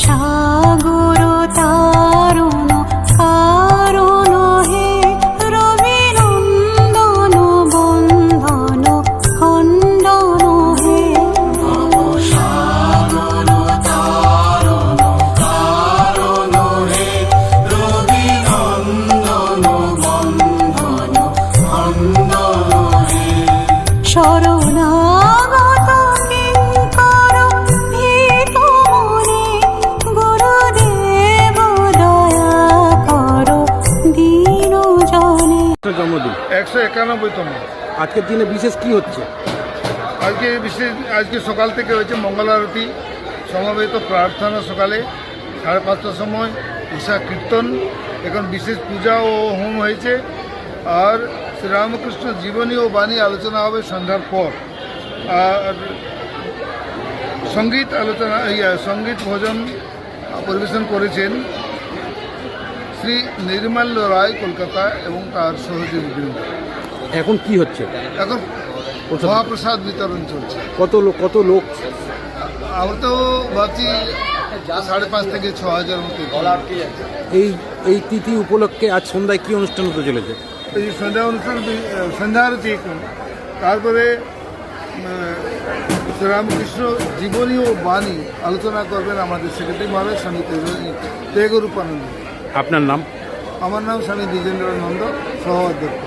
সাগর তারুণ কারণ হে রবি নন্দন বন্ধন খণ্ডন হে সাগর তারুণ কারণ হে রবি নন্দন বন্ধন খণ্ডন হে শরণাগত কিঙ্কর ভীত মনে গুরুদেব দয়া করো দীন জনে। জন্মদিন 191তম। আজকের দিনে বিশেষ কি হচ্ছে? আজকে সকাল থেকে হয়েছে মঙ্গল আরতি, সমবেত প্রার্থনা সকালে 5:30টার সময়, ঈশা কীর্তন, এখন বিশেষ পূজা ও হোম হয়েছে। আর শ্রীরামকৃষ্ণ জীবনী ও বাণী আলোচনা হবে সন্ধ্যার পর। আর সঙ্গীত ভোজন পরিবেশন করেছেন শ্রী নির্মাল্য রায় কলকাতা এবং তার সহযোগী বৃন্দ। এখন কি হচ্ছে? এখন মহাপ্রসাদ বিতরণ চলছে। কত লোক? আমরা তো ভাবছি 5,500 থেকে 6,000 মতো। এই তিথি উপলক্ষে আজ সন্ধ্যায় কি অনুষ্ঠান হতে চলেছে? এই সন্ধ্যা আরতি, তারপরে শ্রীরামকৃষ্ণ জীবনী ও বাণী আলোচনা করবেন আমাদের সেক্রেটারি মহারাজ স্বামী তেজরূপানন্দ। আপনার নাম? আমার নাম স্বামী দ্বিজেন্দ্রানন্দ, সহ অধ্যক্ষ।